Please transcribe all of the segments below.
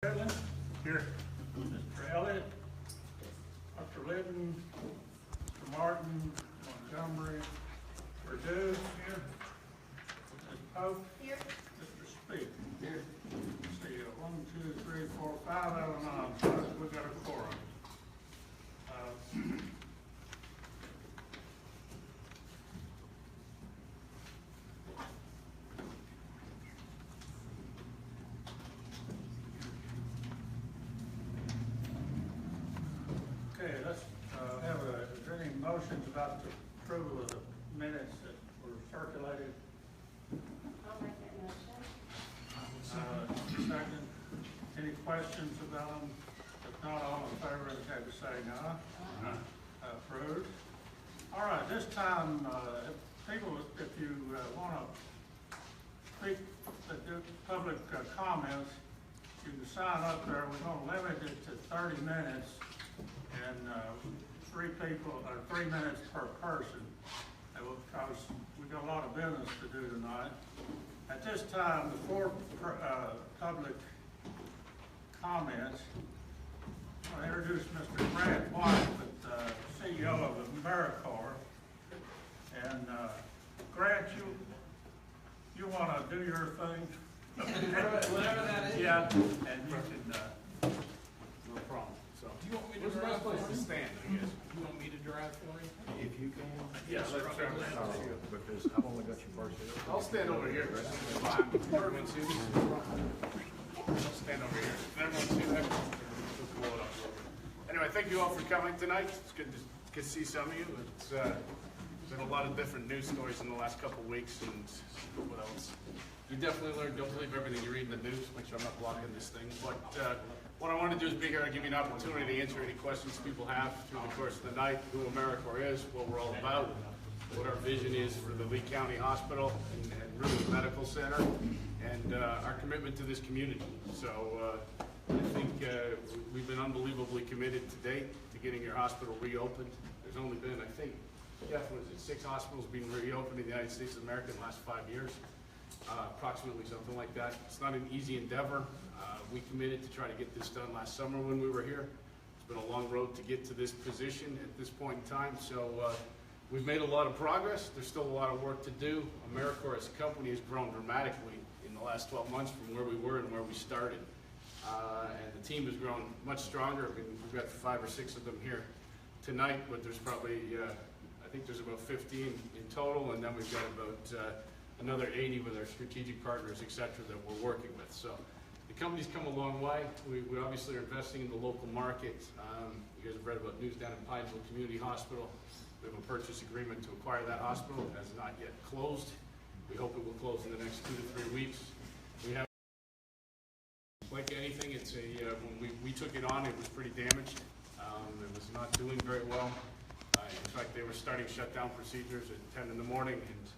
Edlin? Here. Mr. Elliott? Dr. Litton? Mr. Martin? Montgomery? Purdue? Here. Ms. Pope? Here. Mr. Speak? Here. See, 1, 2, 3, 4, 5 out of 9, so we got a quorum. Okay, let's is there any motions about the approval of the minutes that were circulated? I'll make that motion. Second, any questions about them? If not, all in favor, indicate by saying aye. Approved. All right, this time, if you want to speak, do public comments, you can sign up there. We're going to limit it to 30 minutes and 3 minutes per person. Because we've got a lot of business to do tonight. At this time, before public comments, I'll introduce Mr. Grant White, CEO of Americore. And Grant, you want to do your thing? Whatever that is. Yeah, and you can. No problem. So, do you want me to drive for you? To stand, I guess. You want me to drive for you? If you can. Yeah, let's try that. Because I've only got you first here. I'll stand over here. Everyone see this? I'll stand over here. Everyone see that? We'll blow it up. Anyway, thank you all for coming tonight. It's good to see some of you. It's been a lot of different news stories in the last couple of weeks, and what else? You definitely learn. Don't believe everything you read in the news. Make sure I'm not blocking this thing. But what I want to do is be here and give you an opportunity to answer any questions people have through the course of the night. Who Americore is, what we're all about, what our vision is for the Lee County Hospital and really the medical center, and our commitment to this community. So I think we've been unbelievably committed to date to getting your hospital reopened. There's only been, I think, Jeff, was it 6 hospitals being reopened in the United States of America in the last 5 years? Approximately something like that. It's not an easy endeavor. We committed to try to get this done last summer when we were here. It's been a long road to get to this position at this point in time. So we've made a lot of progress. There's still a lot of work to do. Americore as a company has grown dramatically in the last 12 months from where we were and where we started. And the team has grown much stronger. I mean, we've got 5 or 6 of them here tonight, but there's probably, I think there's about 15 in total, and then we've got about another 80 with our strategic partners, et cetera, that we're working with. So the company's come a long way. We obviously are investing in the local market. You guys have read about news down in Pineville Community Hospital. We have a purchase agreement to acquire that hospital. It has not yet closed. We hope it will close in the next 2 to 3 weeks. We have, like anything, it's when we took it on, it was pretty damaged. It was not doing very well. In fact, they were starting shutdown procedures at 10 in the morning, and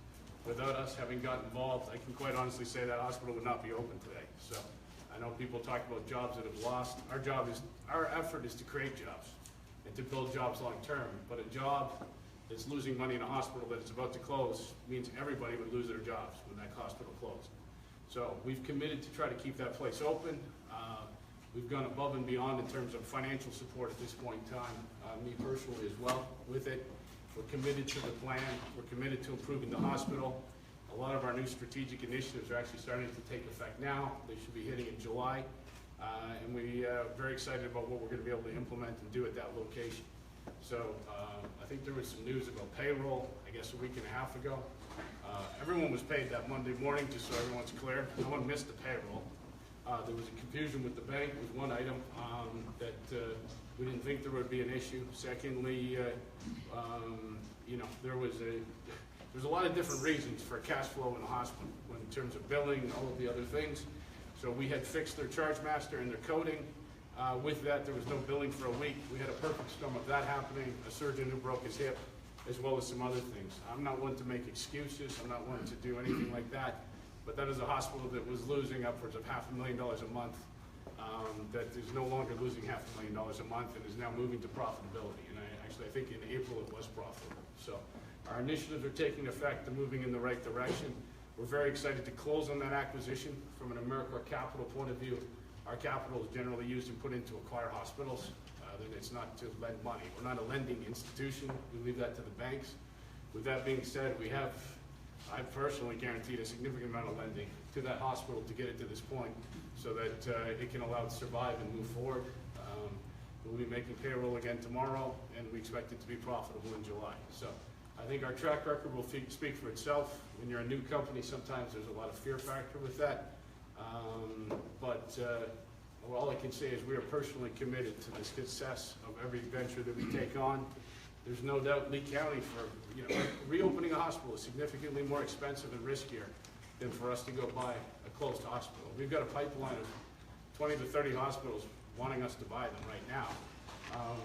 without us having got involved, I can quite honestly say that hospital would not be open today. So I know people talk about jobs that have lost. Our effort is to create jobs and to build jobs long term. But a job that's losing money in a hospital that is about to close means everybody would lose their jobs when that hospital closed. So we've committed to try to keep that place open. We've gone above and beyond in terms of financial support at this point in time, me personally as well with it. We're committed to the plan. We're committed to improving the hospital. A lot of our new strategic initiatives are actually starting to take effect now. They should be hitting in July. And we are very excited about what we're going to be able to implement and do at that location. So I think there was some news about payroll, I guess a week and a half ago. Everyone was paid that Monday morning, just so everyone's clear. No one missed the payroll. There was a confusion with the bank with one item that we didn't think there would be an issue. Secondly, you know, there's a lot of different reasons for cash flow in the hospital in terms of billing and all of the other things. So we had fixed their charge master and their coding. With that, there was no billing for a week. We had a perfect storm of that happening, a surgeon who broke his hip, as well as some other things. I'm not one to make excuses. I'm not one to do anything like that. But that is a hospital that was losing upwards of $500,000 a month, that is no longer losing $500,000 a month and is now moving to profitability. And I think in April it was profitable. So our initiatives are taking effect and moving in the right direction. We're very excited to close on that acquisition from an Americore capital point of view. Our capital is generally used and put in to acquire hospitals. Then it's not to lend money. We're not a lending institution. We leave that to the banks. With that being said, I've personally guaranteed a significant amount of lending to that hospital to get it to this point so that it can allow it to survive and move forward. We'll be making payroll again tomorrow, and we expect it to be profitable in July. So I think our track record will speak for itself. When you're a new company, sometimes there's a lot of fear factor with that. Well, all I can say is we are personally committed to the success of every venture that we take on. There's no doubt Lee County, reopening a hospital is significantly more expensive and riskier than for us to go buy a closed hospital. We've got a pipeline of 20 to 30 hospitals wanting us to buy them right now.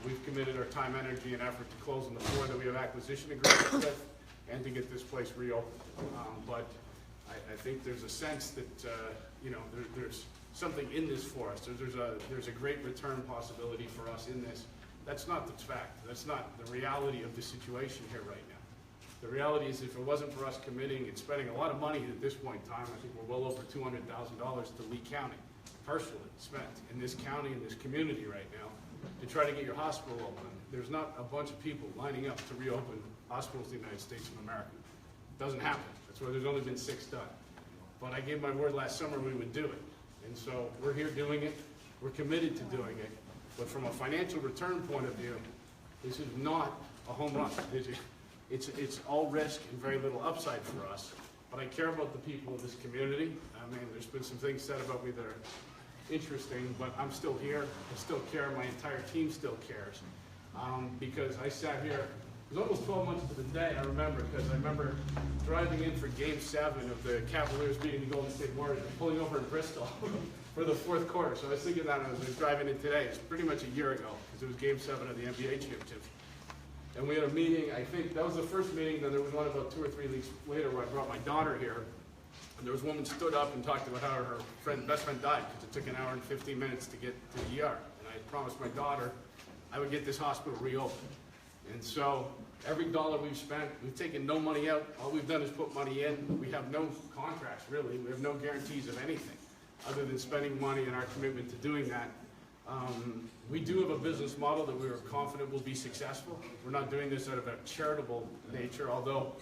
We've committed our time, energy, and effort to close on the 4 that we have acquisition agreements with and to get this place reopened. But I think there's a sense that there's something in this for us. There's a great return possibility for us in this. That's not the fact. That's not the reality of the situation here right now. The reality is if it wasn't for us committing and spending a lot of money at this point in time, I think we're well over $200,000 to Lee County, personally spent in this county, in this community right now, to try to get your hospital open. There's not a bunch of people lining up to reopen hospitals in the United States of America. It doesn't happen. That's why there's only been 6 done. But I gave my word last summer we would do it. And so we're here doing it. We're committed to doing it. But from a financial return point of view, this is not a home run. It's all risk and very little upside for us. But I care about the people of this community. I mean, there's been some things said about me that are interesting, but I'm still here. I still care. My entire team still cares. Because I sat here, it was almost 12 months to the day, I remember, because I remember driving in for Game 7 of the Cavaliers beating the Golden State Warriors, pulling over in Bristol for the 4th quarter. So I was thinking that as I was driving in today. It's pretty much a year ago, because it was Game 7 of the NBA championship. And we had a meeting, I think that was the first meeting, then there was one about 2 or 3 weeks later where I brought my daughter here. And there was a woman stood up and talked about how her best friend died, because it took an hour and 15 minutes to get to the ER. And I promised my daughter I would get this hospital reopened. And so every dollar we've spent, we've taken no money out. All we've done is put money in. We have no contracts, really. We have no guarantees of anything other than spending money and our commitment to doing that. We do have a business model that we are confident will be successful. We're not doing this out of a charitable nature, although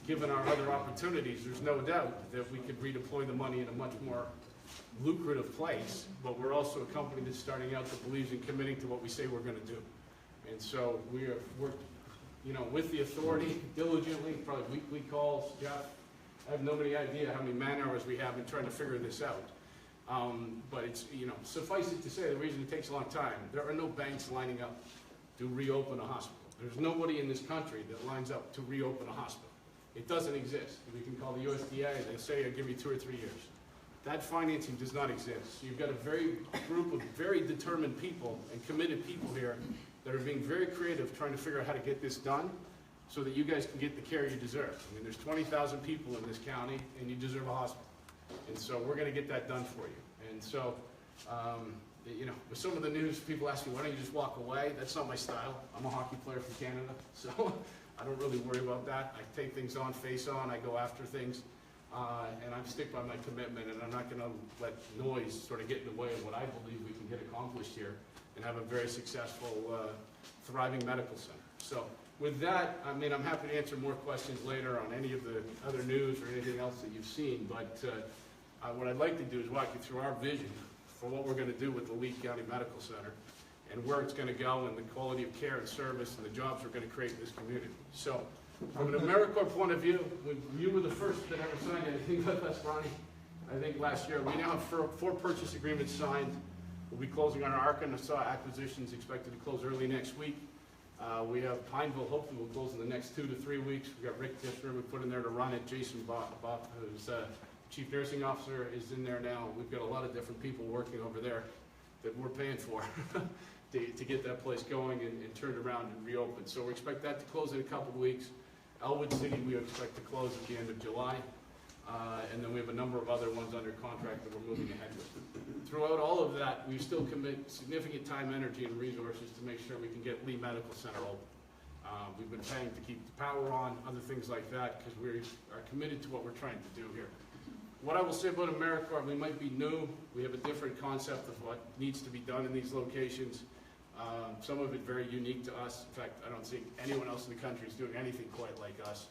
given our other opportunities, there's no doubt that we could redeploy the money in a much more lucrative place, but we're also a company that's starting out that believes in committing to what we say we're going to do. And so we have worked, with the authority diligently, probably weekly calls. Jeff, I have no idea how many man hours we have in trying to figure this out. But it's, suffice it to say, the reason it takes a long time, there are no banks lining up to reopen a hospital. There's nobody in this country that lines up to reopen a hospital. It doesn't exist. We can call the USDA, they say, I'll give you 2 or 3 years. That financing does not exist. So you've got a group of very determined people and committed people here that are being very creative trying to figure out how to get this done so that you guys can get the care you deserve. I mean, there's 20,000 people in this county and you deserve a hospital. And so we're going to get that done for you. And so, with some of the news, people ask me, why don't you just walk away? That's not my style. I'm a hockey player from Canada, so I don't really worry about that. I take things on, face on, I go after things, and I stick by my commitment, and I'm not going to let noise sort of get in the way of what I believe we can get accomplished here and have a very successful, thriving medical center. So with that, I mean, I'm happy to answer more questions later on any of the other news or anything else that you've seen, but what I'd like to do is walk you through our vision for what we're going to do with the Lee County Medical Center and where it's going to go and the quality of care and service and the jobs we're going to create in this community. So from an Americore point of view, when you were the first that ever signed anything with us, Ronnie, I think last year, we now have 4 purchase agreements signed. We'll be closing on our Arkansas acquisitions, expected to close early next week. We have Pineville, hopefully we'll close in the next 2 to 3 weeks. We've got Rick Tishner we put in there to run it. Jason Bob, who's Chief Nursing Officer, is in there now. We've got a lot of different people working over there that we're paying for to get that place going and turned around and reopened. So we expect that to close in a couple of weeks. Elwood City we expect to close at the end of July. And then we have a number of other ones under contract that we're moving ahead with. Throughout all of that, we still commit significant time, energy, and resources to make sure we can get Lee Medical Center open. We've been paying to keep the power on, other things like that, because we are committed to what we're trying to do here. What I will say about Americore, we might be new. We have a different concept of what needs to be done in these locations. Some of it very unique to us. In fact, I don't think anyone else in the country is doing anything quite like us.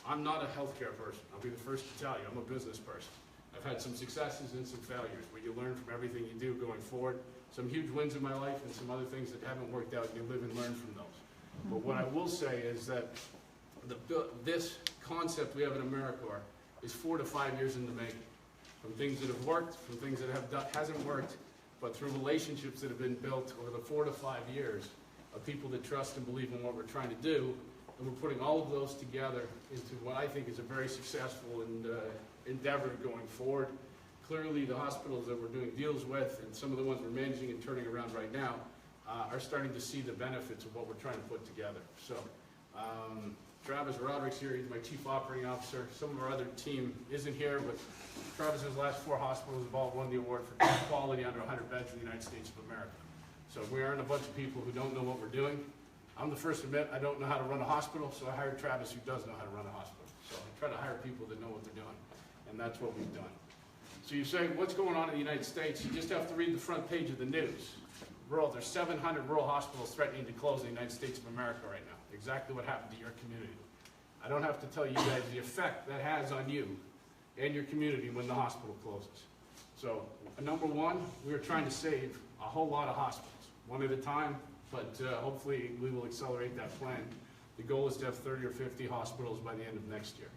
I'm not a healthcare person. I'll be the first to tell you, I'm a business person. I've had some successes and some failures, but you learn from everything you do going forward. Some huge wins in my life and some other things that haven't worked out, you live and learn from those. But what I will say is that this concept we have in Americore is 4 to 5 years in the making. From things that have worked, from things that hasn't worked, but through relationships that have been built over the 4 to 5 years of people that trust and believe in what we're trying to do, and we're putting all of those together into what I think is a very successful endeavor going forward. Clearly, the hospitals that we're doing deals with, and some of the ones we're managing and turning around right now, are starting to see the benefits of what we're trying to put together. So, Travis Roderick's here, he's my chief operating officer. Some of our other team isn't here, but Travis's last 4 hospitals have all won the award for quality under 100 beds in the United States of America. So we aren't a bunch of people who don't know what we're doing. I'm the first to admit I don't know how to run a hospital, so I hired Travis who does know how to run a hospital. So I try to hire people that know what they're doing, and that's what we've done. So you say, what's going on in the United States? You just have to read the front page of the news. There's 700 rural hospitals threatening to close in the United States of America right now. Exactly what happened to your community. I don't have to tell you guys the effect that has on you and your community when the hospital closes. So, number one, we are trying to save a whole lot of hospitals, one at a time, but hopefully we will accelerate that plan. The goal is to have 30 or 50 hospitals by the end of next year.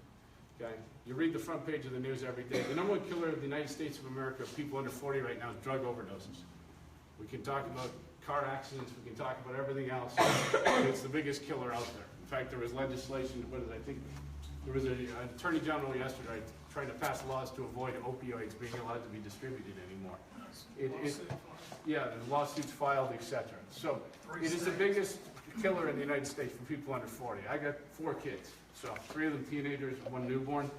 Okay? You read the front page of the news every day. The number one killer of the United States of America, people under 40 right now, is drug overdoses. We can talk about car accidents, we can talk about everything else. It's the biggest killer out there. In fact, there was legislation, I think there was an attorney general yesterday trying to pass laws to avoid opioids being allowed to be distributed anymore. Yeah, the lawsuits filed, etc. So it is the biggest killer in the United States for people under 40. I got 4 kids, so 3 of them teenagers, 1 newborn.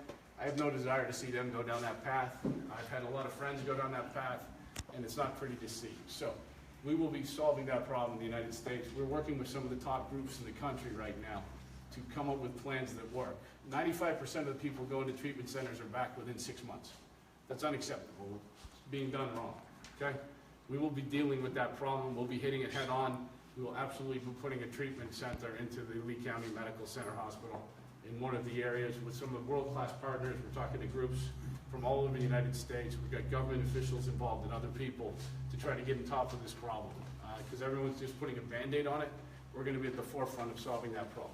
I have no desire to see them go down that path. I've had a lot of friends go down that path, and it's not pretty to see. So we will be solving that problem in the United States. We're working with some of the top groups in the country right now to come up with plans that work. 95% of the people going to treatment centers are back within 6 months. That's unacceptable. It's being done wrong, okay? We will be dealing with that problem. We'll be hitting it head on. We will absolutely be putting a treatment center into the Lee County Medical Center Hospital in one of the areas with some of the world-class partners. We're talking to groups from all over the United States. We've got government officials involved and other people to try to get on top of this problem. Because everyone's just putting a Band-Aid on it, we're going to be at the forefront of solving that problem.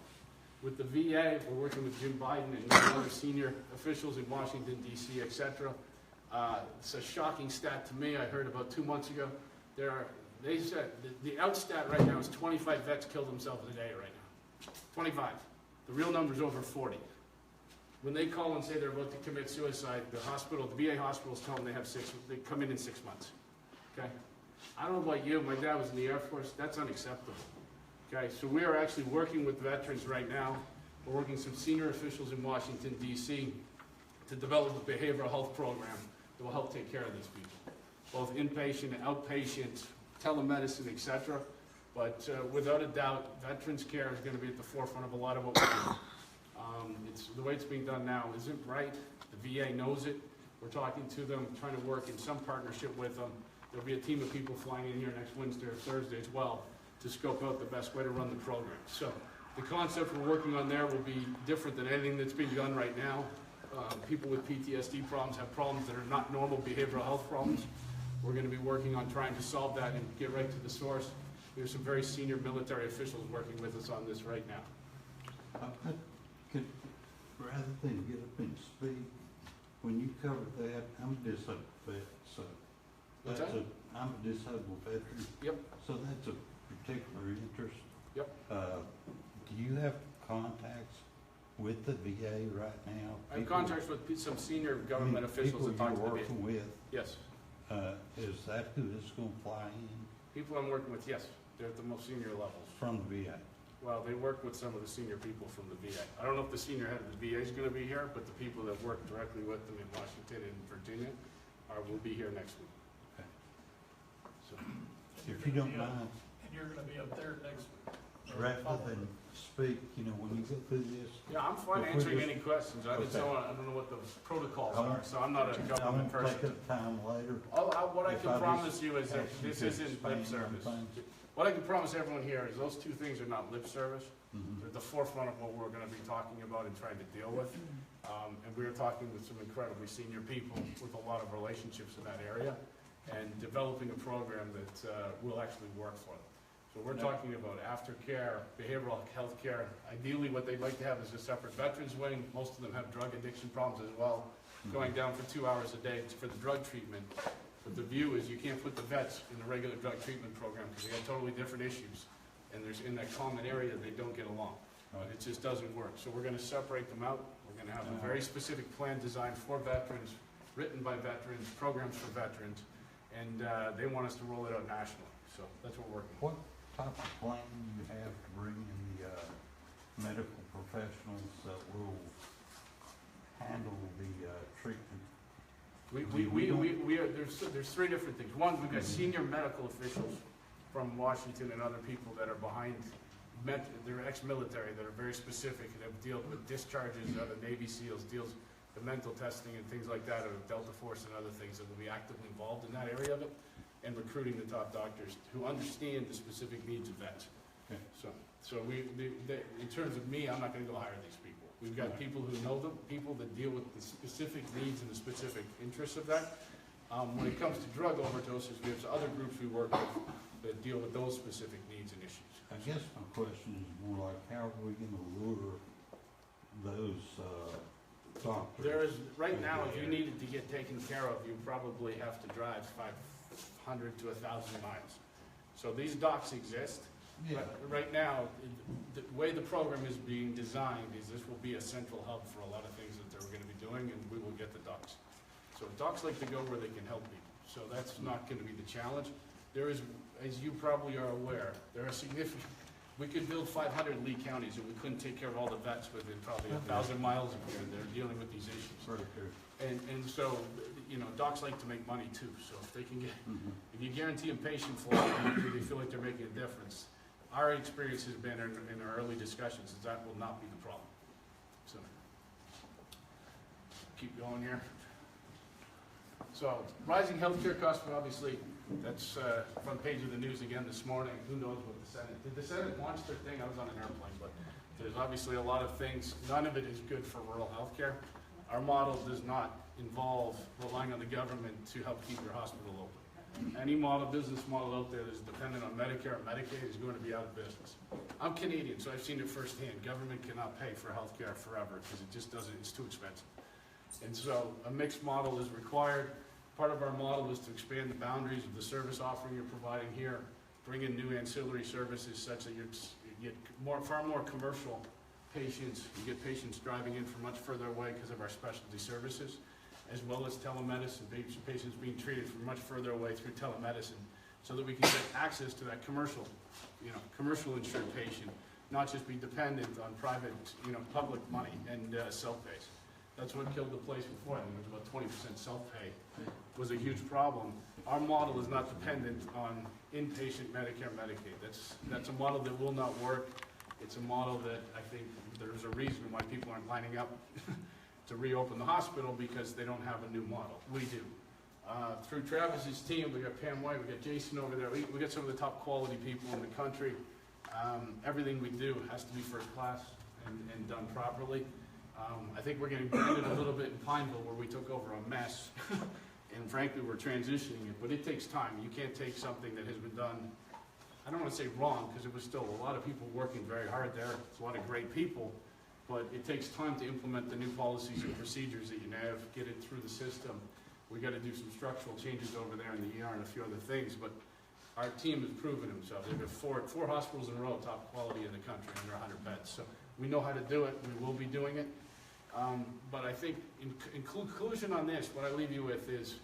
With the VA, we're working with Jim Biden and other senior officials in Washington, D.C., etc. It's a shocking stat to me. I heard about 2 months ago. They said the outstat right now is 25 vets kill themselves a day right now. 25. The real number is over 40. When they call and say they're about to commit suicide, the VA hospitals tell them they come in 6 months. Okay? I don't know about you, my dad was in the Air Force, that's unacceptable. Okay, so we are actually working with veterans right now. We're working with some senior officials in Washington, D.C. to develop a behavioral health program that will help take care of these people. Both inpatient, outpatient, telemedicine, etc. But without a doubt, veterans care is going to be at the forefront of a lot of what we do. The way it's being done now isn't right. The VA knows it. We're talking to them, trying to work in some partnership with them. There'll be a team of people flying in here next Wednesday or Thursday as well to scope out the best way to run the program. So the concept we're working on there will be different than anything that's being done right now. People with PTSD problems have problems that are not normal behavioral health problems. We're going to be working on trying to solve that and get right to the source. We have some very senior military officials working with us on this right now. Rather than get up and speak, when you cover that, I'm a disabled vet, so I'm a disabled veteran. Yep. So that's a particular interest. Yep. Do you have contacts with the VA right now? I have contacts with some senior government officials that talk to the VA. People you're working with? Yes. Is that who is going to fly in? People I'm working with, yes. They're at the most senior levels. From the VA? Well, they work with some of the senior people from the VA. I don't know if the senior head of the VA is going to be here, but the people that work directly with them in Washington and Virginia will be here next week. Okay. So, If you don't mind. And you're gonna be up there next week, or rather than speak, you know, when you go through this, Yeah, I'm fine If we answering just- any questions. I Okay. don't know what the protocols I are, won't- so I'm not a I government won't take person. up time later. What I If can I just promise you is that ask you this to isn't lip expand on service. things. What I can promise everyone here is those two things are not lip service. Mhm. They're at the forefront of what we're gonna be talking about and trying to deal with. And we're talking with some incredibly senior people with a lot of relationships in that area and developing a program that will actually work for them. So we're talking about aftercare, behavioral health care. Ideally, what they'd like to have is a separate veterans wing. Most of them have drug addiction problems as well, going down for 2 hours a day for the drug treatment. But the view is you can't put the vets in the regular drug treatment program because they have totally different issues. And there's, in that common area, they don't get along. It just doesn't work. So we're gonna separate them out. We're gonna have a very specific plan designed for veterans, written by veterans, programs for veterans, and they want us to roll it out nationally. So that's what we're working on. What type of plan do you have to bring in the, medical professionals that will handle the, treatment? There's three different things. One, we've got senior medical officials from Washington and other people that are behind, they're ex-military, that are very specific, and have dealt with discharges, other Navy SEALs, deals with mental testing and things like that, or Delta Force and other things that will be actively involved in that area of it, and recruiting the top doctors who understand the specific needs of vets. Okay. So in terms of me, I'm not gonna go hire these people. We've got people who know them, people that deal with the specific needs and the specific interests of that. When it comes to drug overdoses, we have other groups we work with that deal with those specific needs and issues. I guess my question is more like, how are we gonna lure those, doctors? There is, right now, if you needed to get taken care of, you probably have to drive 500 to 1,000 miles. So these docs exist. Yeah, But right now, the way the program is being designed is this will be a central hub for a lot of things that they're gonna be doing, and we will get the docs. So docs like to go where they can help people, so that's not gonna be the challenge. There is, as you probably are aware, there are significant, we could build 500 Lee counties, and we couldn't take care of all the vets within probably 1,000 miles of here, they're dealing with these issues. very true. And so, you know, docs like to make money too, so if they can get, Mhm. if you guarantee them patient flow, they feel like they're making a difference. Our experience has been in our early discussions, is that will not be the problem. So, keep going here. So, rising healthcare costs, but obviously, that's front page of the news again this morning. Who knows what the Senate, did the Senate launch their thing? I was on an airplane, but there's obviously a lot of things. None of it is good for rural healthcare. Our model does not involve relying on the government to help keep your hospital open. Any model, business model out there that is dependent on Medicare or Medicaid is going to be out of business. I'm Canadian, so I've seen it firsthand. Government cannot pay for healthcare forever because it just doesn't, it's too expensive. And so a mixed model is required. Part of our model is to expand the boundaries of the service offering you're providing here, bring in new ancillary services such that you get far more commercial patients. You get patients driving in from much further away because of our specialty services, as well as telemedicine, patients being treated from much further away through telemedicine, so that we can get access to that commercial insured patient, not just be dependent on private, public money and self-pays. That's what killed the place before. I think it was about 20% self-pay was a huge problem. Our model is not dependent on inpatient Medicare, Medicaid. That's a model that will not work. It's a model that I think there's a reason why people aren't lining up to reopen the hospital, because they don't have a new model. We do. Through Travis's team, we got Pam White, we got Jason over there. We got some of the top quality people in the country. Everything we do has to be first class and done properly. I think we're getting branded a little bit in Pineville, where we took over a mess, and frankly, we're transitioning it, but it takes time. You can't take something that has been done, I don't want to say wrong, because it was still a lot of people working very hard there. It's a lot of great people, but it takes time to implement the new policies and procedures that you have, get it through the system. We got to do some structural changes over there in the ER and a few other things, but our team has proven themselves. They've got four hospitals in a row, top quality in the country, under 100 beds. So we know how to do it. We will be doing it. But I think in conclusion on this, what I leave you with is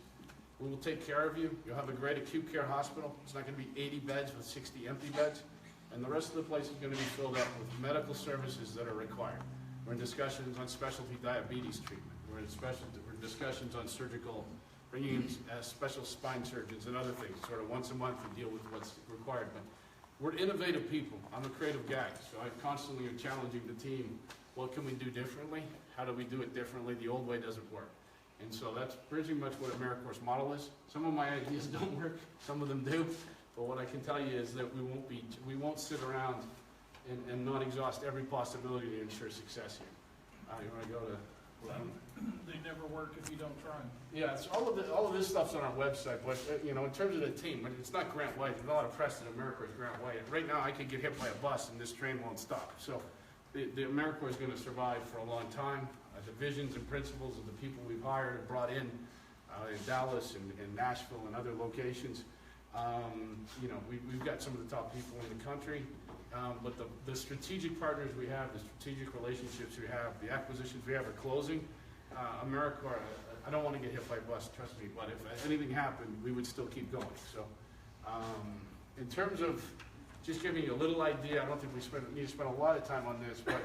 we will take care of you. You'll have a great acute care hospital. It's not going to be 80 beds with 60 empty beds. And the rest of the place is going to be filled up with medical services that are required. We're in discussions on specialty diabetes treatment. We're in discussions on surgical, bringing in special spine surgeons and other things, sort of once a month to deal with what's required. But we're innovative people. I'm a creative guy, so I constantly am challenging the team. What can we do differently? How do we do it differently? The old way doesn't work. And so that's pretty much what Americore's model is. Some of my ideas don't work, some of them do. But what I can tell you is that we won't sit around and not exhaust every possibility to ensure success here. You want to go to? They never work if you don't try. Yeah, it's all of this stuff's on our website, but you know, in terms of the team, it's not Grant White. There's a lot of press that Americore is Grant White. Right now, I could get hit by a bus and this train won't stop. So, the Americore is going to survive for a long time. The visions and principles of the people we've hired and brought in Dallas and Nashville and other locations. You know, we've got some of the top people in the country. But the strategic partners we have, the strategic relationships we have, the acquisitions we have are closing. Americore, I don't want to get hit by a bus, trust me, but if anything happened, we would still keep going. So, in terms of just giving you a little idea, I don't think we need to spend a lot of time on this, but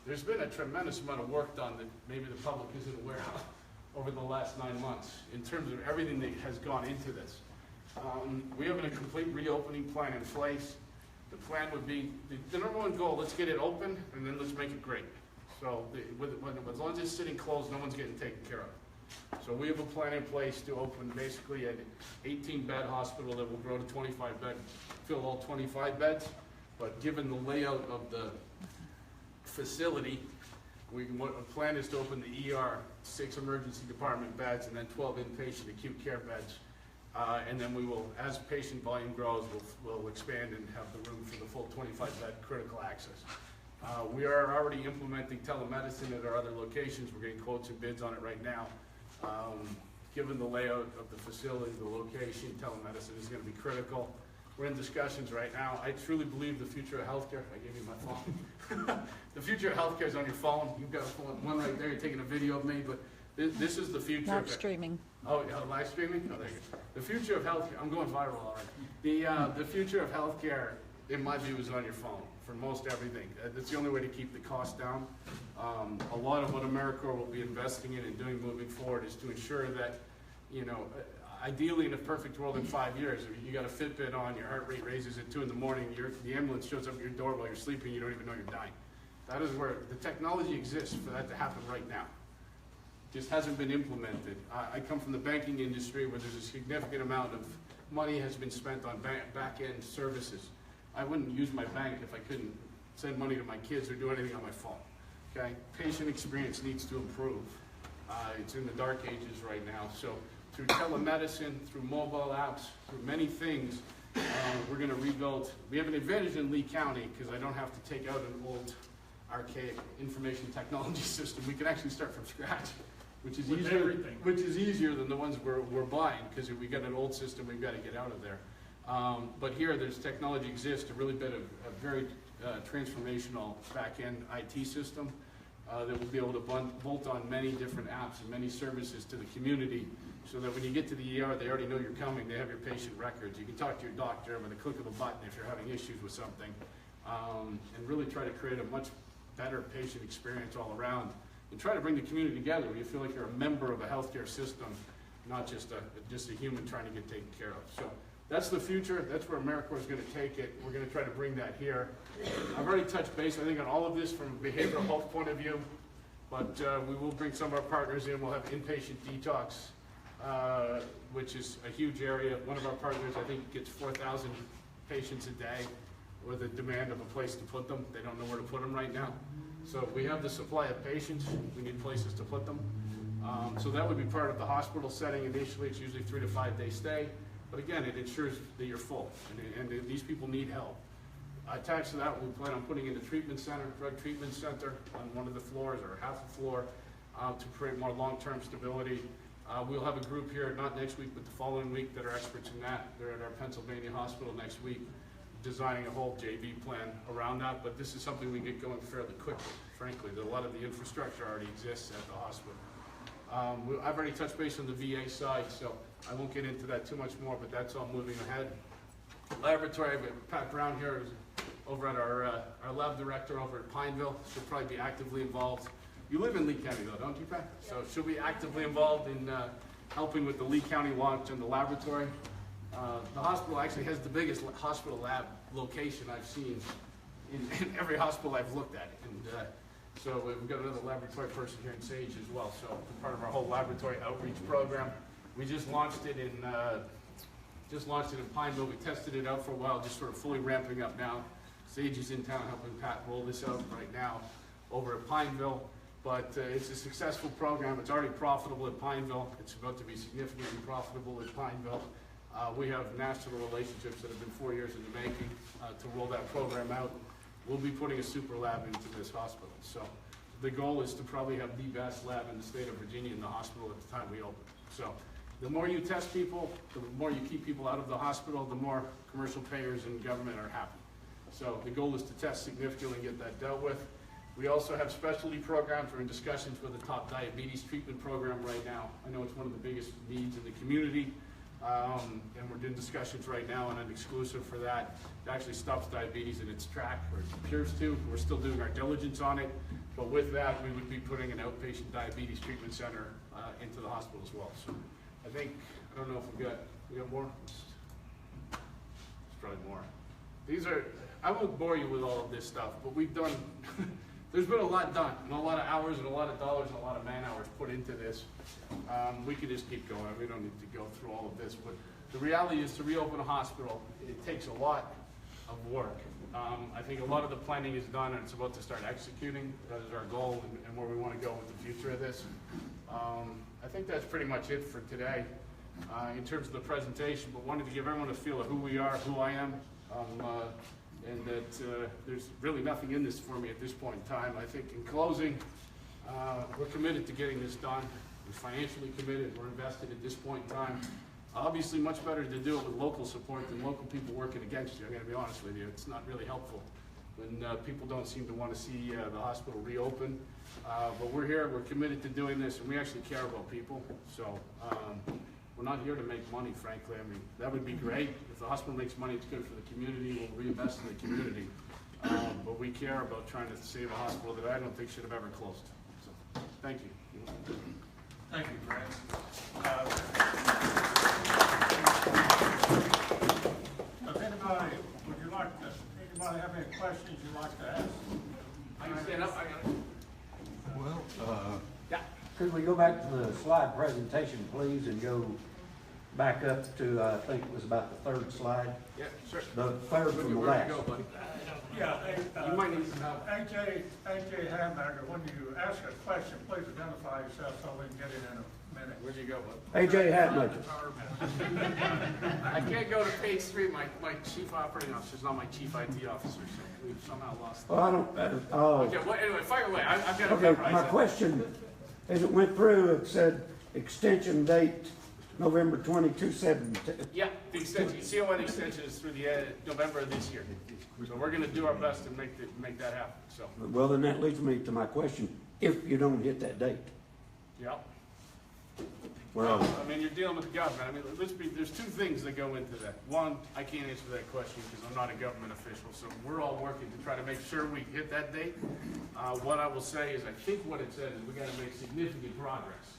there's been a tremendous amount of work done that maybe the public isn't aware of over the last 9 months in terms of everything that has gone into this. We have a complete reopening plan in place. The plan would be, the number one goal, let's get it open and then let's make it great. So as long as it's sitting closed, no one's getting taken care of. So we have a plan in place to open basically an 18-bed hospital that will grow to 25 bed, fill all 25 beds. But given the layout of the facility, the plan is to open the ER, 6 emergency department beds, and then 12 inpatient acute care beds. And then we will, as patient volume grows, we'll expand and have the room for the full 25-bed critical access. We are already implementing telemedicine at our other locations. We're getting quotes and bids on it right now. Given the layout of the facility, the location, telemedicine is going to be critical. We're in discussions right now. I truly believe the future of healthcare. I gave you my phone. The future of healthcare is on your phone. You've got one right there. You're taking a video of me, but this is the future. Live streaming. Oh, yeah, live streaming? Oh, there you go. The future of healthcare, I'm going viral already. The future of healthcare, in my view, is on your phone for most everything. That's the only way to keep the cost down. A lot of what Americore will be investing in and doing moving forward is to ensure that, you know, ideally in a perfect world in 5 years, you got a Fitbit on, your heart rate raises at 2 in the morning, the ambulance shows up at your door while you're sleeping, you don't even know you're dying. That is where the technology exists for that to happen right now. Just hasn't been implemented. I come from the banking industry where there's a significant amount of money has been spent on back-end services. I wouldn't use my bank if I couldn't send money to my kids or do anything on my phone. Okay? Patient experience needs to improve. It's in the dark ages right now. So through telemedicine, through mobile apps, through many things, we're going to rebuild. We have an advantage in Lee County because I don't have to take out an old archaic information technology system. We can actually start from scratch. Which is easier than the ones we're buying, because if we got an old system, we've got to get out of there. But here, there's technology exists to really build a very transformational back-end IT system that will be able to bolt on many different apps and many services to the community, so that when you get to the ER, they already know you're coming. They have your patient records. You can talk to your doctor with a click of a button if you're having issues with something, and really try to create a much better patient experience all around. And try to bring the community together where you feel like you're a member of a healthcare system, not just a human trying to get taken care of. So that's the future. That's where Americore is going to take it. We're going to try to bring that here. I've already touched base, I think, on all of this from a behavioral health point of view, but we will bring some of our partners in. We'll have inpatient detox, which is a huge area. One of our partners, I think, gets 4,000 patients a day with a demand of a place to put them. They don't know where to put them right now. So if we have the supply of patients, we need places to put them. So that would be part of the hospital setting initially. It's usually 3 to 5 day stay. But again, it ensures that you're full, and these people need help. Attached to that, we plan on putting in a treatment center, drug treatment center on one of the floors or half a floor to create more long-term stability. We'll have a group here, not next week, but the following week, that are experts in that. They're at our Pennsylvania hospital next week, designing a whole JV plan around that, but this is something we get going fairly quickly, frankly. A lot of the infrastructure already exists at the hospital. I've already touched base on the VA side, so I won't get into that too much more, but that's all moving ahead. Laboratory, Pat Brown here is over at our lab director over at Pineville. She'll probably be actively involved. You live in Lee County though, don't you, Pat? So she'll be actively involved in helping with the Lee County launch and the laboratory. The hospital actually has the biggest hospital lab location I've seen in every hospital I've looked at. And so we've got another laboratory person here in Sage as well. So part of our whole laboratory outreach program. We just launched it in Pineville. We tested it out for a while, just sort of fully ramping up now. Sage is in town helping Pat roll this out right now over at Pineville. But it's a successful program. It's already profitable at Pineville. It's about to be significantly profitable at Pineville. We have national relationships that have been 4 years in the making to roll that program out. We'll be putting a super lab into this hospital. So the goal is to probably have the best lab in the state of Virginia in the hospital at the time we open. So the more you test people, the more you keep people out of the hospital, the more commercial payers and government are happy. So the goal is to test significantly and get that dealt with. We also have specialty programs. We're in discussions for the top diabetes treatment program right now. I know it's one of the biggest needs in the community. And we're in discussions right now on an exclusive for that. It actually stops diabetes in its track, or it appears to. We're still doing our diligence on it. But with that, we would be putting an outpatient diabetes treatment center into the hospital as well. So I think, I don't know if we got more? There's probably more. These are, I won't bore you with all of this stuff, but we've done, there's been a lot done, and a lot of hours and a lot of dollars and a lot of man hours put into this. We could just keep going. We don't need to go through all of this, but the reality is to reopen a hospital, it takes a lot of work. I think a lot of the planning is done and it's about to start executing. That is our goal and where we want to go with the future of this. I think that's pretty much it for today in terms of the presentation, but wanted to give everyone a feel of who we are, who I am, and that there's really nothing in this for me at this point in time. I think in closing, we're committed to getting this done. We're financially committed. We're invested at this point in time. Obviously, much better to do it with local support than local people working against you. I got to be honest with you. It's not really helpful when people don't seem to want to see the hospital reopen. But we're here. We're committed to doing this, and we actually care about people. So we're not here to make money, frankly. I mean, that would be great. If the hospital makes money, it's good for the community. We'll reinvest in the community. But we care about trying to save a hospital that I don't think should have ever closed. So, thank you. Thank you, Brad. Does anybody, anybody have any questions you'd like to ask? I can stand up. I got it. Well, Yeah. Could we go back to the slide presentation, please, and go back up to, I think it was about the third slide? Yeah, sure. The third from the Where'd last. you go, buddy? Yeah, You might need some help. AJ Hamburger, when you ask a question, please identify yourself so we can get it in a minute. Where'd you go, bud? AJ Hatmaker. I can't go to page 3. My chief operating officer is not my chief IT officer, so we've somehow lost that. Well, I don't, Okay, well, anyway, fire away. I've got it okay, memorized. my question, as it went through, it said extension date November 22/17. Yeah, the extension, CON extension is through the November of this year. So we're gonna do our best to make that happen, so. Well, then that leads me to my question, if you don't hit that date, Yeah. where are we? I mean, you're dealing with the government. I mean, there's two things that go into that. One, I can't answer that question because I'm not a government official, so we're all working to try to make sure we hit that date. What I will say is, I think what it says is we gotta make significant progress,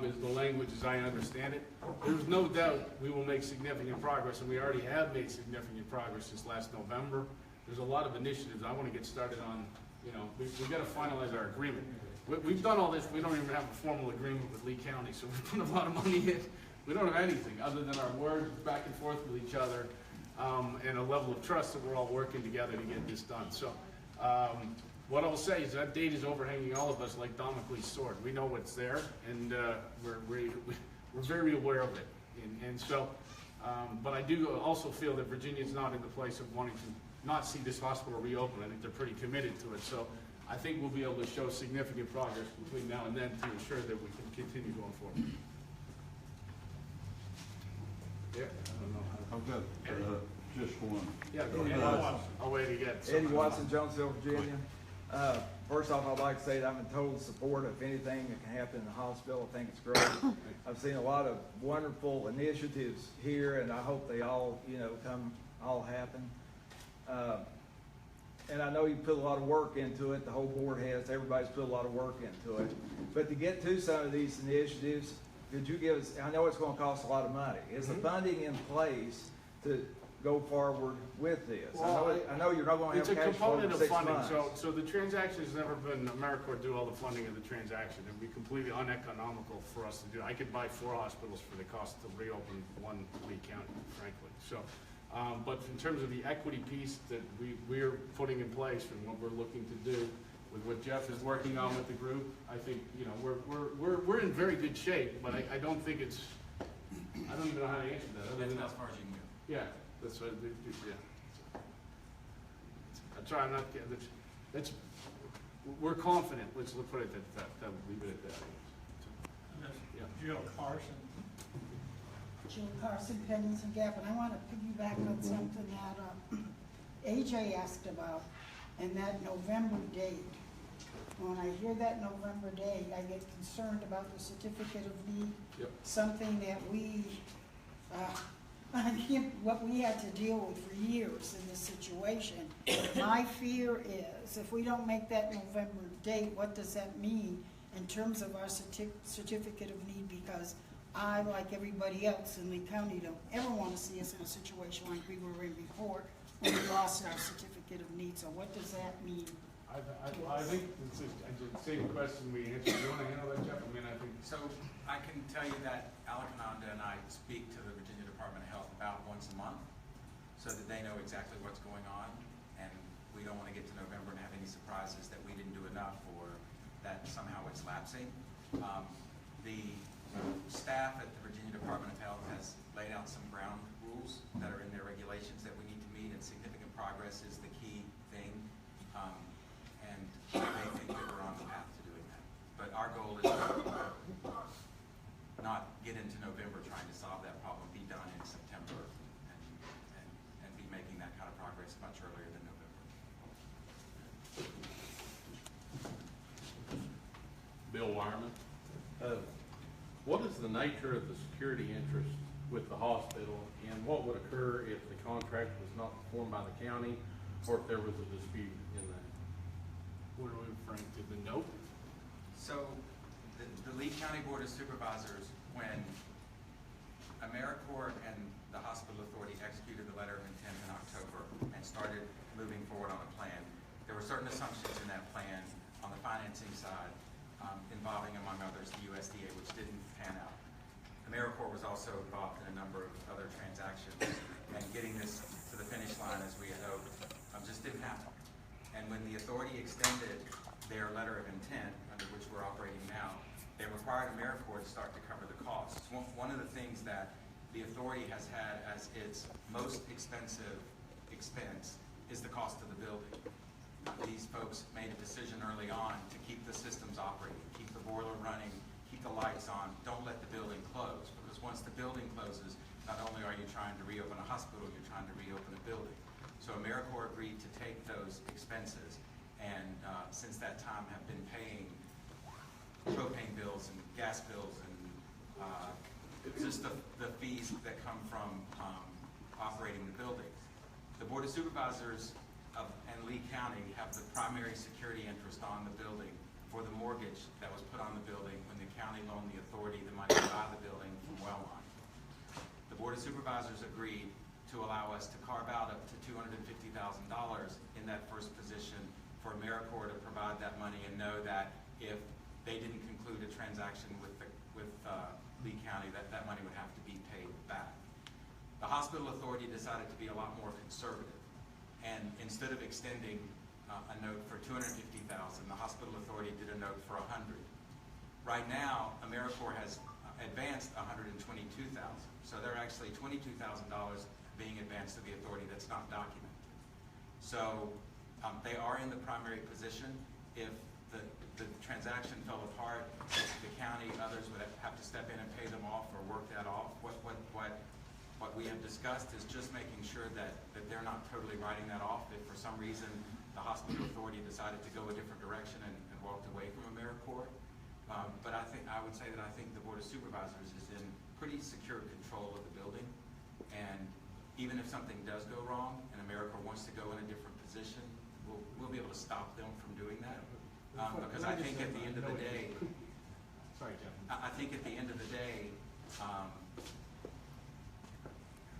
is the language as I understand it. There's no doubt we will make significant progress, and we already have made significant progress since last November. There's a lot of initiatives I wanna get started on. You know, we've gotta finalize our agreement. We've done all this, we don't even have a formal agreement with Lee County, so we've put a lot of money in. We don't have anything other than our words back and forth with each other, and a level of trust that we're all working together to get this done. So, what I'll say is that date is overhanging all of us like Damocles' sword. We know what's there, and we're very aware of it. And so, but I do also feel that Virginia's not in the place of wanting to not see this hospital reopen. I think they're pretty committed to it. So I think we'll be able to show significant progress between now and then to ensure that we can continue going forward. Yeah, I don't know how. I've got, just one. Yeah, go ahead. I'll wait again. Eddie Watson, Jonesville, Virginia. First off, I'd like to say that I'm in total support of anything that can happen in the hospital. I think it's great. I've seen a lot of wonderful initiatives here, and I hope they all, all happen. And I know you put a lot of work into it. The whole board has. Everybody's put a lot of work into it. But to get to some of these initiatives, could you give us, I know it's gonna cost a lot of money, is the funding in place to go forward with this? I know you're not gonna have It's a cash flow component for of 6 funding, months. so the transaction has never been, Americore do all the funding of the transaction. It would be completely uneconomical for us to do. I could buy 4 hospitals for the cost to reopen one Lee County, frankly. So, but in terms of the equity piece that we're putting in place and what we're looking to do with what Jeff is working on with the group, I think, you know, we're in very good shape, but I don't think it's, I don't even know how to answer that. other That's than- about as far as you can go. Yeah, that's what, yeah. I try not to, that's, we're confident, let's put it at that, leave it at that. Ms. Yeah. Jill Carson. Jill Carson, Pennington Gap, and I want to piggyback on something that AJ asked about, and that November date. When I hear that November date, I get concerned about the certificate of need. Yep. Something that we, what we had to deal with for years in this situation. My fear is, if we don't make that November date, what does that mean in terms of our certificate of need? Because I, like everybody else in Lee County, don't ever want to see us in a situation like we were in before, when we lost our certificate of need. So what does that mean? I think it's the same question we answered. Do you want to handle that, Jeff? I mean, I think. So I can tell you that Alakananda and I speak to the Virginia Department of Health about once a month so that they know exactly what's going on, and we don't want to get to November and have any surprises that we didn't do enough or that somehow it's lapsing. The staff at the Virginia Department of Health has laid out some ground rules that are in their regulations that we need to meet, and significant progress is the key thing. And they think that we're on the path to doing that. But our goal is to not get into November trying to solve that problem, be done in September, and be making that kind of progress much earlier than November. Bill Wireman. What is the nature of the security interest with the hospital, and what would occur if the contract was not performed by the county, or if there was a dispute in that? What are we referring to, the note? So the Lee County Board of Supervisors, when Americore and the Hospital Authority executed the letter of intent in October and started moving forward on a plan, there were certain assumptions in that plan on the financing side involving, among others, the USDA, which didn't pan out. Americore was also involved in a number of other transactions, and getting this to the finish line as we had hoped just didn't happen. And when the authority extended their letter of intent, under which we're operating now, they required Americore to start to cover the costs. One of the things that the authority has had as its most expensive expense is the cost of the building. These folks made a decision early on to keep the systems operating, keep the boiler running, keep the lights on, don't let the building close, because once the building closes, not only are you trying to reopen a hospital, you're trying to reopen a building. So Americore agreed to take those expenses, and since that time have been paying propane bills and gas bills and just the fees that come from operating the building. The Board of Supervisors and Lee County have the primary security interest on the building for the mortgage that was put on the building when the county loaned the authority the money to buy the building from Wellline. The Board of Supervisors agreed to allow us to carve out up to $250,000 in that first position for Americore to provide that money and know that if they didn't conclude a transaction with Lee County, that money would have to be paid back. The hospital authority decided to be a lot more conservative, and instead of extending a note for $250,000, the hospital authority did a note for $100,000. Right now, Americore has advanced $122,000, so there are actually $22,000 being advanced to the authority that's not documented. So they are in the primary position. If the transaction fell apart, the county, others would have to step in and pay them off or work that off. What we have discussed is just making sure that they're not totally writing that off if for some reason the hospital authority decided to go a different direction and walked away from Americore. But I would say that I think the Board of Supervisors is in pretty secure control of the building, and even if something does go wrong and Americore wants to go in a different position, we'll be able to stop them from doing that. Because I think at the end of the day, Sorry, Jeff. I think at the end of the day,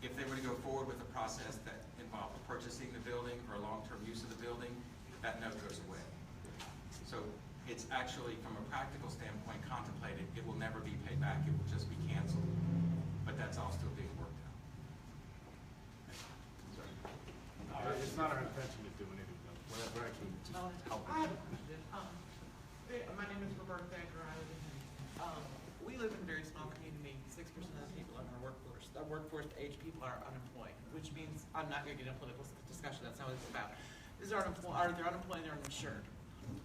if they were to go forward with a process that involved purchasing the building or long-term use of the building, that note goes away. So it's actually, from a practical standpoint, contemplated. It will never be paid back. It will just be canceled. But that's all still being worked out. It's not our intention to do anything, though. We're actually just helping. I have a question. My name is Roberta Thacker. We live in a very small community. 6% of the people in our workforce, age people are unemployed, which means I'm not going to get into a political discussion. That's not what it's about. They're unemployed, they're uninsured.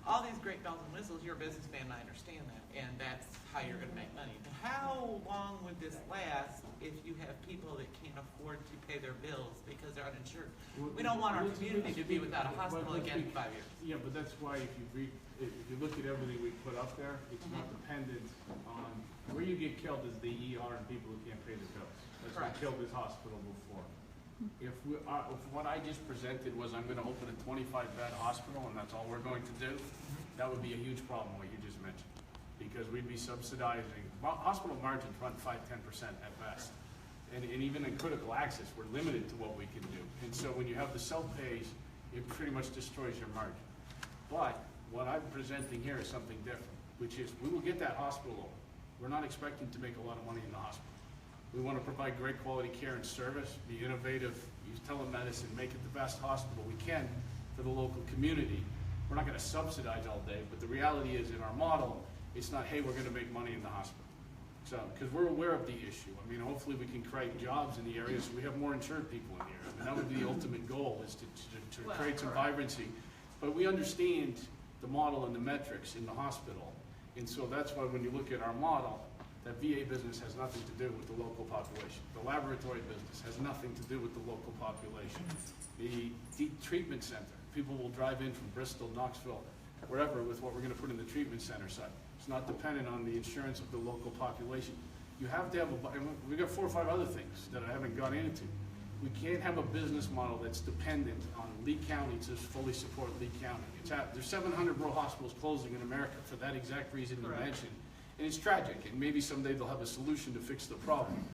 All these great bells and whistles, you're a businessman, and I understand that, and that's how you're going to make money. But how long would this last if you have people that can't afford to pay their bills because they're uninsured? We don't want our community to be without a hospital again in 5 years. Yeah, but that's why if you look at everything we put up there, it's not dependent on, where you get killed is the ER and people who can't pay their bills. That's what killed this hospital before. If what I just presented was I'm gonna open a 25-bed hospital and that's all we're going to do, that would be a huge problem, what you just mentioned. Because we'd be subsidizing, well, hospital margins run 5–10% at best. And even in critical access, we're limited to what we can do. And so when you have the self-pays, it pretty much destroys your margin. But what I'm presenting here is something different, which is we will get that hospital open. We're not expecting to make a lot of money in the hospital. We want to provide great quality care and service, be innovative, use telemedicine, make it the best hospital we can for the local community. We're not going to subsidize all day, but the reality is in our model, it's not, hey, we're going to make money in the hospital. So, because we're aware of the issue. I mean, hopefully we can create jobs in the area so we have more insured people in here. I mean, that would be the ultimate goal, is to create some vibrancy. But we understand the model and the metrics in the hospital. And so that's why when you look at our model, that VA business has nothing to do with the local population. The laboratory business has nothing to do with the local population. The treatment center, people will drive in from Bristol, Knoxville, wherever, with what we're going to put in the treatment center site. It's not dependent on the insurance of the local population. You have to have we've got 4 or 5 other things that I haven't gone into. We can't have a business model that's dependent on Lee County to fully support Lee County. There's 700 rural hospitals closing in America for that exact reason you mentioned. And it's tragic, and maybe someday they'll have a solution to fix the problem.